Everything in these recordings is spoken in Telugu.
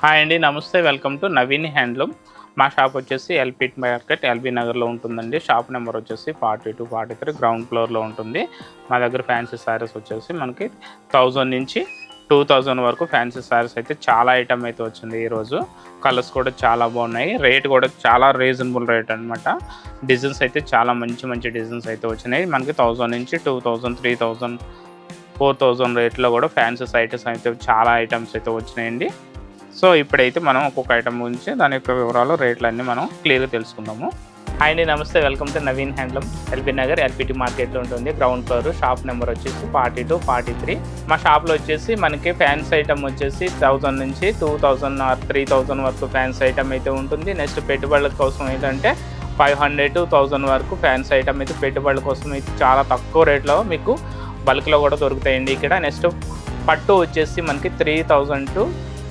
హాయ్ అండి, నమస్తే. Welcome to Naveen handloom. మా షాప్ వచ్చేసి ఎల్పీ మార్కెట్ ఎల్బీ నగర్లో ఉంటుందండి. షాప్ నెంబర్ వచ్చేసి 42, 43 గ్రౌండ్ ఫ్లోర్లో ఉంటుంది. మా దగ్గర ఫ్యాన్సీ శారీస్ వచ్చేసి మనకి 1000 నుంచి 2000 వరకు ఫ్యాన్సీ శారీస్ అయితే చాలా ఐటమ్ అయితే వచ్చింది. ఈరోజు కలర్స్ కూడా చాలా బాగున్నాయి. రేట్ కూడా చాలా రీజనబుల్ రేట్ అనమాట. డిజైన్స్ అయితే చాలా మంచి డిజైన్స్ అయితే వచ్చినాయి. మనకి 1000 నుంచి 2000, 3000, 4000 రేట్లో కూడా ఫ్యాన్సీ ఐటమ్స్ అయితే చాలా ఐటమ్స్ అయితే వచ్చినాయండి. సో ఇప్పుడైతే మనం ఒక్కొక్క ఐటమ్ గురించి దాని యొక్క వివరాలు, రేట్లన్నీ మనం క్లియర్గా తెలుసుకుందాము. హాయ్ అండి, నమస్తే. Welcome to Naveen handloom. LB Nagar LPT మార్కెట్లో ఉంటుంది. Ground floor. షాప్ నెంబర్ వచ్చేసి 42, 43. మా షాప్లో వచ్చేసి మనకి ఫ్యాన్స్ ఐటమ్ వచ్చేసి 1000 నుంచి 2000 or 3000 వరకు ఫ్యాన్స్ ఐటమ్ అయితే ఉంటుంది. నెక్స్ట్ పెట్టుబడుల కోసం ఏంటంటే 500 to 1000 వరకు ఫ్యాన్స్ ఐటమ్ అయితే పెట్టుబడుల కోసం అయితే చాలా తక్కువ రేట్లో మీకు బల్క్లో కూడా దొరుకుతాయండి ఇక్కడ. నెక్స్ట్ పట్టు వచ్చేసి మనకి 3000 to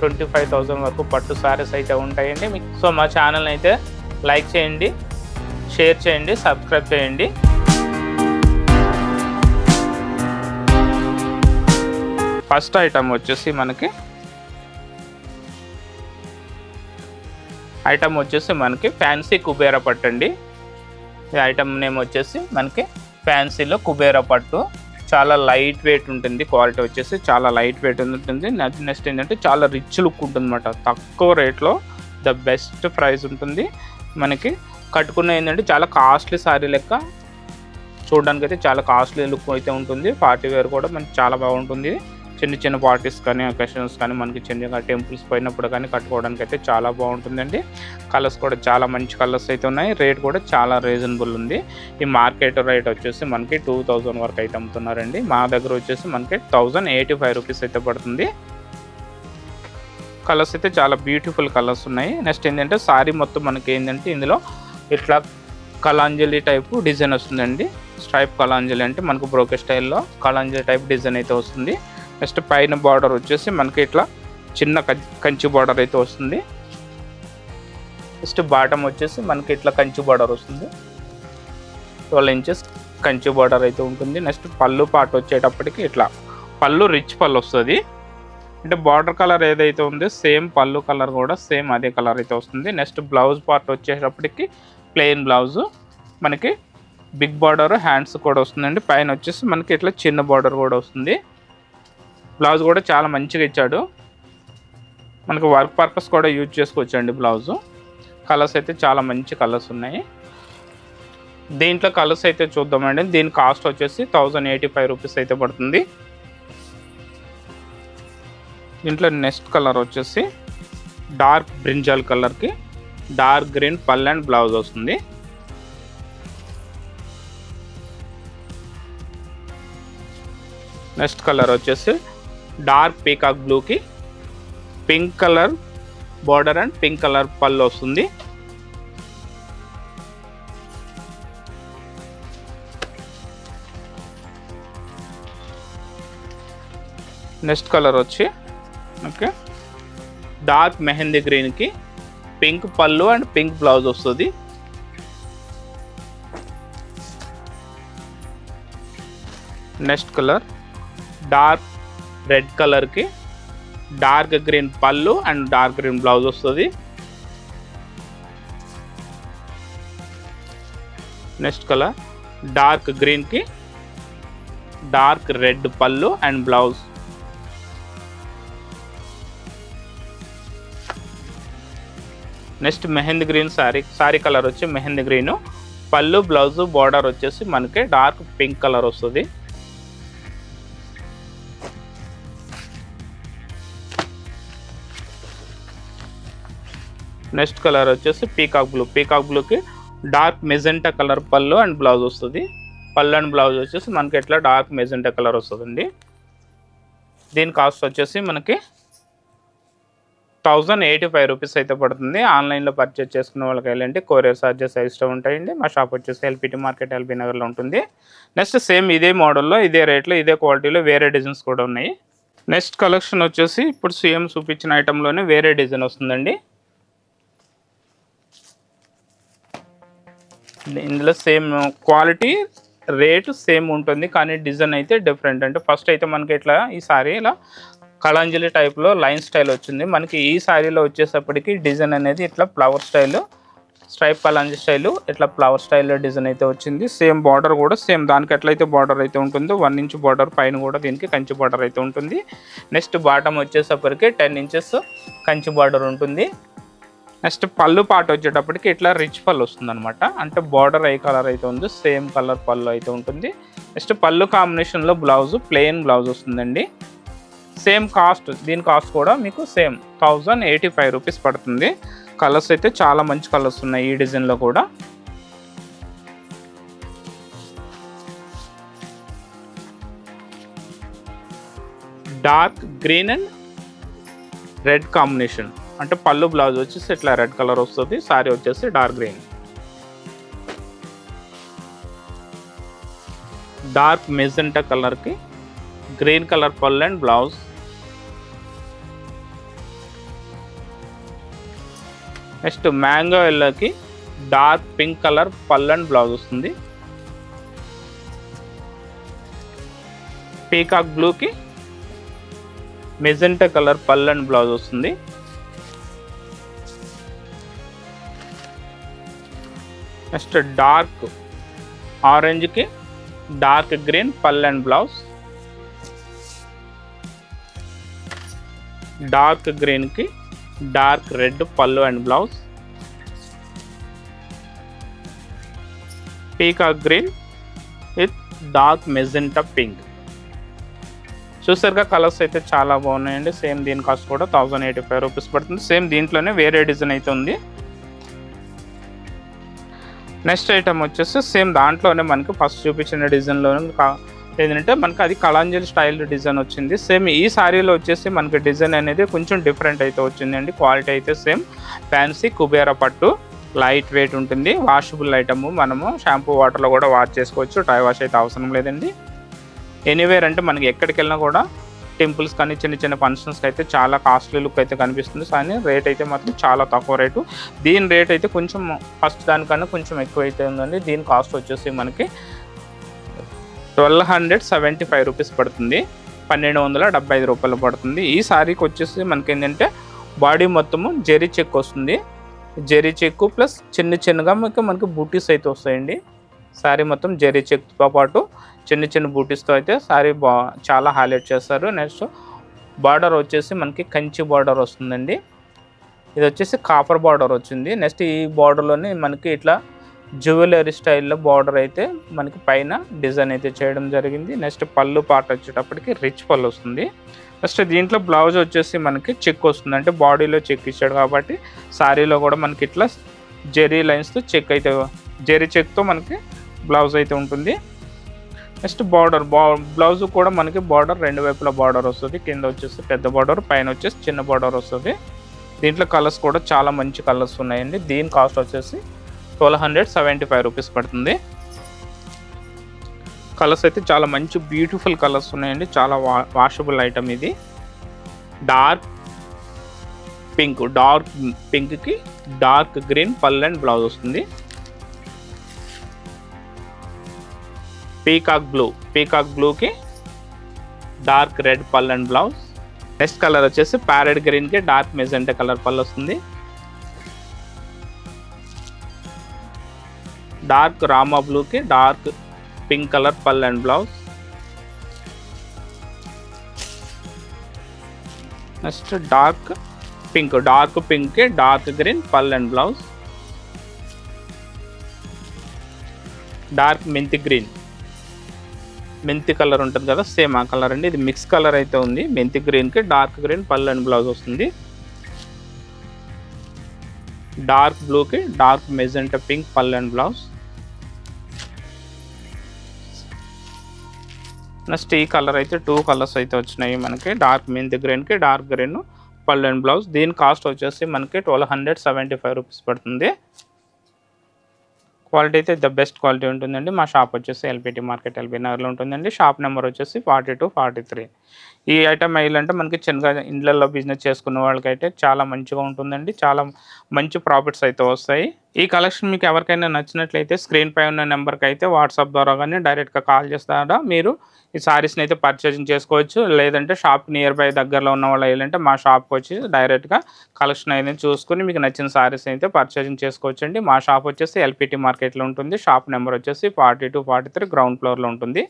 25,000 వరకు పట్టు సారీస్ అయితే ఉంటాయండి మీకు. సో మా ఛానల్ అయితే లైక్ చేయండి, షేర్ చేయండి, సబ్స్క్రైబ్ చేయండి. ఫస్ట్ ఐటమ్ వచ్చేసి మనకి ఫ్యాన్సీ కుబేరా పట్టు అండి. ఈ ఐటమ్ నేమ్ వచ్చేసి మనకి ఫ్యాన్సీలో కుబేరా పట్టు. చాలా లైట్ వెయిట్ ఉంటుంది. క్వాలిటీ వచ్చేసి చాలా లైట్ వెయిట్ ఉంటుంది. నెక్స్ట్ ఏంటంటే చాలా రిచ్ లుక్ ఉంటుంది అన్నమాట. తక్కువ రేట్లో ద బెస్ట్ ప్రైస్ ఉంటుంది. మనకి కట్టుకున్న ఏంటంటే చాలా కాస్ట్లీ శారీ లెక్క చూడడానికి అయితే చాలా కాస్ట్లీ లుక్ అయితే ఉంటుంది. పార్టీ వేర్ కూడా మనకి చాలా బాగుంటుంది. చిన్న పార్టీస్ కానీ, అకేషన్స్ కానీ, మనకి చిన్నగా టెంపుల్స్ పోయినప్పుడు కానీ కట్టుకోవడానికి అయితే చాలా బాగుంటుందండి. కలర్స్ కూడా చాలా మంచి కలర్స్ అయితే ఉన్నాయి. రేట్ కూడా చాలా రీజనబుల్ ఉంది. ఈ మార్కెట్ రేట్ వచ్చేసి మనకి 2000 వరకు అయితే అమ్ముతున్నారండి. మా దగ్గర వచ్చేసి మనకి 1085 రూపీస్ అయితే పడుతుంది. కలర్స్ అయితే చాలా బ్యూటిఫుల్ కలర్స్ ఉన్నాయి. నెక్స్ట్ ఏంటంటే సారీ మొత్తం మనకి ఏంటంటే ఇందులో ఇట్లా కలాంజలి టైపు డిజైన్ వస్తుందండి. స్ట్రైప్ కలాంజలి అంటే మనకు బ్రోకెట్ స్టైల్లో కలాంజలి టైప్ డిజైన్ అయితే వస్తుంది. నెక్స్ట్ పైన బార్డర్ వచ్చేసి మనకి ఇట్లా చిన్న కంచి బార్డర్ అయితే వస్తుంది. నెక్స్ట్ బాటమ్ వచ్చేసి మనకి ఇట్లా కంచి బార్డర్ వస్తుంది. 12 ఇంచెస్ కంచి బార్డర్ అయితే ఉంటుంది. నెక్స్ట్ పళ్ళు పార్ట్ వచ్చేటప్పటికి ఇట్లా పళ్ళు రిచ్ పళ్ళు వస్తుంది. అంటే బార్డర్ కలర్ ఏదైతే ఉందో సేమ్ పళ్ళు కలర్ కూడా సేమ్ అదే కలర్ అయితే వస్తుంది. నెక్స్ట్ బ్లౌజ్ పార్ట్ వచ్చేటప్పటికి ప్లెయిన్ బ్లౌజు, మనకి బిగ్ బార్డర్ హ్యాండ్స్ కూడా వస్తుందండి. పైన వచ్చేసి మనకి ఇట్లా చిన్న బార్డర్ కూడా వస్తుంది. బ్లౌజ్ కూడా చాలా మంచిగా ఇచ్చాడు. మనకు వర్క్ పర్పస్ కూడా యూజ్ చేసుకోవచ్చండి బ్లౌజు. కలర్స్ అయితే చాలా మంచి కలర్స్ ఉన్నాయి. దీంట్లో కలర్స్ అయితే చూద్దామండి. దీని కాస్ట్ వచ్చేసి 1085 రూపీస్ అయితే పడుతుంది. దీంట్లో నెక్స్ట్ కలర్ వచ్చేసి డార్క్ బ్రింజాల్ కలర్కి డార్క్ గ్రీన్ పళ్ళు అండ్ బ్లౌజ్ వస్తుంది. నెక్స్ట్ కలర్ వచ్చేసి డార్క్ పీకాక్ బ్లూకి pink colour border and pink colour పళ్ళు వస్తుంది. నెక్స్ట్ కలర్ వచ్చి ఓకే డార్క్ మెహందీ గ్రీన్కి పింక్ పళ్ళు అండ్ పింక్ బ్లౌజ్ వస్తుంది. నెక్స్ట్ కలర్ డార్క్ రెడ్ కలర్కి డార్క్ గ్రీన్ పళ్ళు అండ్ డార్క్ గ్రీన్ బ్లౌజ్ వస్తుంది. నెక్స్ట్ కలర్ డార్క్ గ్రీన్కి డార్క్ రెడ్ పళ్ళు and blouse. Next mehndi green sorry colour వచ్చి మెహందీ గ్రీన్, పళ్ళు బ్లౌజ్ బార్డర్ వచ్చేసి మనకి డార్క్ పింక్ కలర్ వస్తుంది. నెక్స్ట్ కలర్ వచ్చేసి పీకాక్ బ్లూకి డార్క్ మెజెంటా కలర్ పళ్ళు అండ్ బ్లౌజ్ వస్తుంది. పళ్ళు అండ్ బ్లౌజ్ వచ్చేసి మనకి ఎట్లా డార్క్ మెజెంటా కలర్ వస్తుందండి. దీని కాస్ట్ వచ్చేసి మనకి 1085 రూపీస్ అయితే పడుతుంది. ఆన్లైన్లో పర్చేస్ చేసుకున్న వాళ్ళకి వెళ్ళండి, కొరియర్ ఛార్జెస్ ఎక్స్ట్రా ఉంటాయండి. మా షాప్ వచ్చేసి ఎల్పిటి మార్కెట్ ఎల్బీ నగర్లో ఉంటుంది. నెక్స్ట్ సేమ్ ఇదే మోడల్లో, ఇదే రేట్లో, ఇదే క్వాలిటీలో వేరే డిజైన్స్ కూడా ఉన్నాయి. నెక్స్ట్ కలెక్షన్ వచ్చేసి ఇప్పుడు సేమ్ చూపించిన ఐటెంలోనే వేరే డిజైన్ వస్తుందండి. ఇందులో సేమ్ క్వాలిటీ రేటు సేమ్ ఉంటుంది, కానీ డిజైన్ అయితే డిఫరెంట్. అంటే ఫస్ట్ అయితే మనకి ఇట్లా ఈ సారీ ఇలా కళాంజలి టైప్లో లైన్ స్టైల్ వచ్చింది. మనకి ఈ శారీలో వచ్చేసప్పటికి డిజైన్ అనేది ఇట్లా flower style, stripe Kalanjali style, ఇట్లా ఫ్లవర్ స్టైల్లో డిజైన్ అయితే వచ్చింది. సేమ్ బార్డర్ కూడా సేమ్ దానికి ఎట్లయితే బార్డర్ అయితే ఉంటుందో 1 ఇంచ్ బార్డర్, పైన కూడా దీనికి కంచి బార్డర్ అయితే ఉంటుంది. నెక్స్ట్ బాటమ్ వచ్చేసప్పటికి 10 ఇంచెస్ కంచి బార్డర్ ఉంటుంది. నెక్స్ట్ పళ్ళు పాట వచ్చేటప్పటికి ఇట్లా రిచ్ పళ్ళు వస్తుంది అనమాట. అంటే బార్డర్ ఏ కలర్ అయితే ఉందో సేమ్ కలర్ పళ్ళు అయితే ఉంటుంది. నెక్స్ట్ పళ్ళు కాంబినేషన్లో బ్లౌజ్ ప్లెయిన్ బ్లౌజ్ వస్తుందండి. సేమ్ కాస్ట్, దీని కాస్ట్ కూడా మీకు సేమ్ 1085 రూపీస్ పడుతుంది. కలర్స్ అయితే చాలా మంచి కలర్స్ ఉన్నాయి ఈ డిజైన్లో కూడా. Dark green and red combination, అంటే పళ్ళు బ్లౌజ్ వచ్చేసి ఇట్లా రెడ్ కలర్ వస్తుంది, సారీ వచ్చేసి డార్క్ గ్రీన్. డార్క్ మెజెంటా కలర్కి గ్రీన్ కలర్ పళ్ళు అండ్ బ్లౌజ్. నెక్స్ట్ మ్యాంగో ఎల్లోకి డార్క్ పింక్ కలర్ పళ్ళు అండ్ బ్లౌజ్ వస్తుంది. పీకాక్ బ్లూకి మెజెంటా కలర్ పళ్ళు అండ్ బ్లౌజ్ వస్తుంది. నెక్స్ట్ డార్క్ ఆరెంజ్కి డార్క్ గ్రీన్ పళ్ళు అండ్ బ్లౌజ్. డార్క్ గ్రీన్కి డార్క్ రెడ్ పళ్ళు and blouse. Peacock green with dark magenta pink. చూసారుగా కలర్స్ అయితే చాలా బాగున్నాయండి. సేమ్ దీని కాస్ట్ కూడా 1085 రూపీస్ పడుతుంది. సేమ్ దీంట్లోనే వేరే డిజైన్ అయితే ఉంది. నెక్స్ట్ ఐటమ్ వచ్చేసి సేమ్ దాంట్లోనే మనకి ఫస్ట్ చూపించిన డిజైన్లోనే ఏంటంటే మనకి అది కళాంజలి స్టైల్ డిజైన్ వచ్చింది. సేమ్ ఈ శారీలో వచ్చేసి మనకి డిజైన్ అనేది కొంచెం డిఫరెంట్ అయితే వచ్చిందండి. క్వాలిటీ అయితే సేమ్ ఫ్యాన్సీ కుబేరా పట్టు, లైట్ వెయిట్ ఉంటుంది. వాషబుల్ ఐటమ్, మనము షాంపూ వాటర్లో కూడా వాష్ చేసుకోవచ్చు. టై వాష్ అయితే అవసరం లేదండి. ఎనీవేర్ అంటే మనకి ఎక్కడికి వెళ్ళినా కూడా టెంపుల్స్ కానీ చిన్న చిన్న ఫంక్షన్స్కి అయితే చాలా కాస్ట్లీ లుక్ అయితే కనిపిస్తుంది. కానీ రేట్ అయితే మాత్రం చాలా తక్కువ రేటు. దీని రేట్ అయితే కొంచెం ఫస్ట్ దానికన్నా కొంచెం ఎక్కువ అయితే ఉందండి. దీని కాస్ట్ వచ్చేసి మనకి 1275 రూపీస్ పడుతుంది. 1275 రూపాయలు పడుతుంది. ఈ శారీకి వచ్చేసి మనకి ఏంటంటే బాడీ మొత్తము జెరీ చెక్ వస్తుంది. జెరీ చెక్ ప్లస్ చిన్న చిన్నగా మనకి బూటీస్ అయితే వస్తాయండి. శారీ మొత్తం జెరీ చెక్తో పాటు చిన్న చిన్న బూటీస్తో అయితే శారీ చాలా హైలైట్ చేస్తారు. నెక్స్ట్ బార్డర్ వచ్చేసి మనకి కంచి బార్డర్ వస్తుందండి. ఇది వచ్చేసి కాపర్ బార్డర్ వచ్చింది. నెక్స్ట్ ఈ బార్డర్లోనే మనకి ఇట్లా జ్యువెలరీ స్టైల్లో బార్డర్ అయితే మనకి పైన డిజైన్ అయితే చేయడం జరిగింది. నెక్స్ట్ పళ్ళు పార్ట్ వచ్చేటప్పటికి రిచ్ పళ్ళు వస్తుంది. నెక్స్ట్ దీంట్లో బ్లౌజ్ వచ్చేసి మనకి చెక్ వస్తుంది. అంటే బాడీలో చెక్ ఇచ్చాడు కాబట్టి శారీలో కూడా మనకి ఇట్లా జెరీ లైన్స్తో చెక్ అయితే జెరీ చెక్తో మనకి బ్లౌజ్ అయితే ఉంటుంది. నెక్స్ట్ బ్లౌజ్ కూడా మనకి బార్డర్ రెండు వైపులా బార్డర్ వస్తుంది. కింద వచ్చేసి పెద్ద బార్డర్, పైన వచ్చేసి చిన్న బార్డర్ వస్తుంది. దీంట్లో కలర్స్ కూడా చాలా మంచి కలర్స్ ఉన్నాయండి. దీని కాస్ట్ వచ్చేసి 1275 రూపీస్ పడుతుంది. కలర్స్ అయితే చాలా మంచి బ్యూటిఫుల్ కలర్స్ ఉన్నాయండి. చాలా వాషబుల్ ఐటమ్ ఇది. డార్క్ పింక్కి డార్క్ గ్రీన్ పళ్ళు అండ్ బ్లౌజ్ వస్తుంది. పీకాక్ బ్లూకి డార్క్ రెడ్ పళ్ళు అండ్ బ్లౌజ్. నెక్స్ట్ కలర్ వచ్చేసి ప్యారెట్ గ్రీన్కి డార్క్ మెజెంటా కలర్ పళ్ళు వస్తుంది. డార్క్ రామా బ్లూకి డార్క్ పింక్ కలర్ పళ్ళు అండ్ బ్లౌజ్. నెక్స్ట్ డార్క్ పింక్కి డార్క్ గ్రీన్ పళ్ళు అండ్ బ్లౌజ్. డార్క్ మెంతి కలర్ ఉంటుంది కదా, సేమ్ ఆ కలర్ అండి. ఇది మిక్స్ కలర్ అయితే ఉంది. మెంతి గ్రీన్కి డార్క్ గ్రీన్ పళ్ళు అండ్ బ్లౌజ్ వస్తుంది. డార్క్ బ్లూకి డార్క్ మెజెంటా పింక్ పళ్ళు అండ్ బ్లౌజ్. నెక్స్ట్ ఈ కలర్ అయితే 2 కలర్స్ అయితే వచ్చినాయి మనకి. డార్క్ మెంతి గ్రీన్కి డార్క్ గ్రీన్ పళ్ళు అండ్ బ్లౌజ్. దీని కాస్ట్ వచ్చేసి మనకి 1275 రూపీస్ పడుతుంది. క్వాలిటీ అయితే ద బెస్ట్ క్వాలిటీ ఉంటుందండి. మా షాప్ వచ్చేసి ఎల్పిటి మార్కెట్ ఎల్బీ నగర్లో ఉంటుందండి. షాప్ నెంబర్ వచ్చేసి 4243. ఈ ఐటమ్ వేయాలంటే మనకి చిన్నగా ఇండ్లలో బిజినెస్ చేసుకున్న వాళ్ళకైతే చాలా మంచిగా ఉంటుందండి. చాలా మంచి ప్రాఫిట్స్ అయితే వస్తాయి. ఈ కలెక్షన్ మీకు ఎవరికైనా నచ్చినట్లయితే స్క్రీన్పై ఉన్న నెంబర్కి అయితే వాట్సాప్ ద్వారా కానీ డైరెక్ట్గా కాల్ చేస్తారా మీరు ఈ సారీస్ని అయితే పర్చేసింగ్ చేసుకోవచ్చు. లేదంటే షాప్ నియర్ బై దగ్గరలో ఉన్న వాళ్ళు ఏంటంటే మా షాప్కి వచ్చి డైరెక్ట్గా కలెక్షన్ అయితే చూసుకొని మీకు నచ్చిన సారీస్ అయితే పర్చేసింగ్ చేసుకోవచ్చు అండి. మా షాప్ వచ్చేసి ఎల్పిటి మార్కెట్లో ఉంటుంది. షాప్ నెంబర్ వచ్చేసి 42, 43 గ్రౌండ్ ఫ్లోర్లో ఉంటుంది.